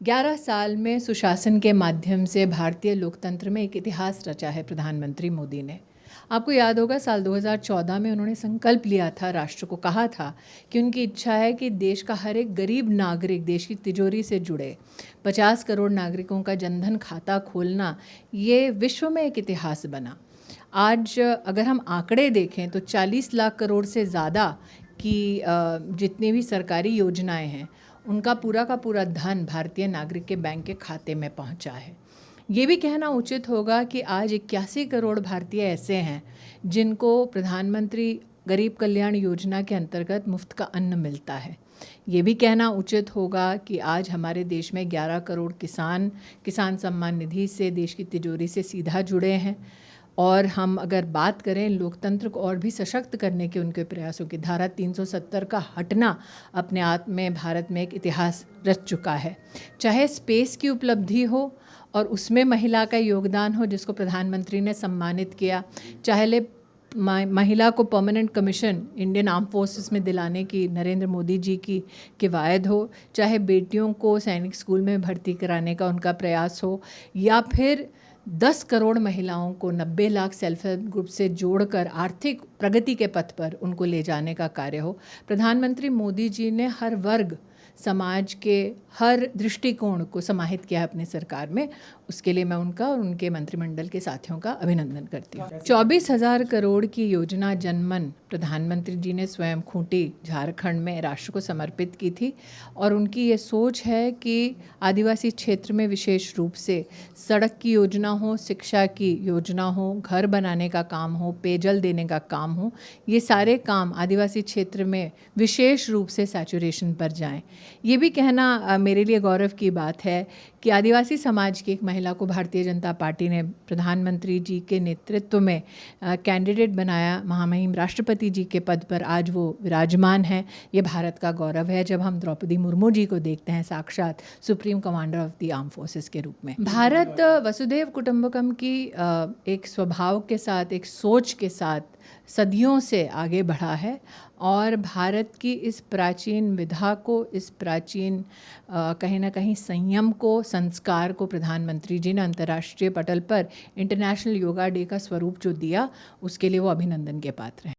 11 साल में सुशासन के माध्यम से भारतीय लोकतंत्र में एक इतिहास रचा है प्रधानमंत्री मोदी ने। आपको याद होगा साल 2014 में उन्होंने संकल्प लिया था, राष्ट्र को कहा था कि उनकी इच्छा है कि देश का हर एक गरीब नागरिक देश की तिजोरी से जुड़े। 50 करोड़ नागरिकों का जनधन खाता खोलना ये विश्व में एक इतिहास बना। आज अगर हम आंकड़े देखें तो 40 लाख करोड़ से ज़्यादा की जितनी भी सरकारी योजनाएं हैं उनका पूरा का पूरा धन भारतीय नागरिक के बैंक के खाते में पहुंचा है। ये भी कहना उचित होगा कि आज 81 करोड़ भारतीय ऐसे हैं जिनको प्रधानमंत्री गरीब कल्याण योजना के अंतर्गत मुफ्त का अन्न मिलता है। ये भी कहना उचित होगा कि आज हमारे देश में 11 करोड़ किसान सम्मान निधि से देश की तिजोरी से सीधा जुड़े हैं। और हम अगर बात करें लोकतंत्र को और भी सशक्त करने के उनके प्रयासों की, धारा 370 का हटना अपने आप में भारत में एक इतिहास रच चुका है। चाहे स्पेस की उपलब्धि हो और उसमें महिला का योगदान हो जिसको प्रधानमंत्री ने सम्मानित किया, चाहे महिला को permanent commission Indian arm forces में दिलाने की नरेंद्र मोदी जी की किवायद हो, चाहे बेटियों को सैनिक स्कूल में भर्ती कराने का उनका प्रयास हो, या फिर 10 करोड़ महिलाओं को 90 लाख सेल्फ हेल्प ग्रुप से जोड़कर आर्थिक प्रगति के पथ पर उनको ले जाने का कार्य हो। प्रधानमंत्री मोदी जी ने हर वर्ग समाज के हर दृष्टिकोण को समाहित किया है अपनी सरकार में। उसके लिए मैं उनका और उनके मंत्रिमंडल के साथियों का अभिनंदन करती हूँ। 24,000 करोड़ की योजना जनमन प्रधानमंत्री जी ने स्वयं खूंटी झारखंड में राष्ट्र को समर्पित की थी और उनकी ये सोच है कि आदिवासी क्षेत्र में विशेष रूप से सड़क की योजना हो, शिक्षा की योजना हो, घर बनाने का काम हो, पेयजल देने का काम हो, ये सारे काम आदिवासी क्षेत्र में विशेष रूप से सैचुरेशन पर जाएं। ये भी कहना मेरे लिए गौरव की बात है कि आदिवासी समाज की एक महिला को भारतीय जनता पार्टी ने प्रधानमंत्री जी के नेतृत्व में कैंडिडेट बनाया, महामहिम राष्ट्रपति जी के पद पर आज वो विराजमान है। ये भारत का गौरव है जब हम द्रौपदी मुर्मू जी को देखते हैं साक्षात supreme commander of the arm forces के रूप में। भारत वसुधैव कुटुंबकम की एक स्वभाव के साथ, एक सोच के साथ सदियों से आगे बढ़ा है और भारत की इस प्राचीन विधा को, इस प्राचीन कहीं ना कहीं संयम को, संस्कार को प्रधानमंत्री जी ने अंतर्राष्ट्रीय पटल पर इंटरनेशनल योगा डे का स्वरूप जो दिया, उसके लिए वो अभिनंदन के पात्र हैं।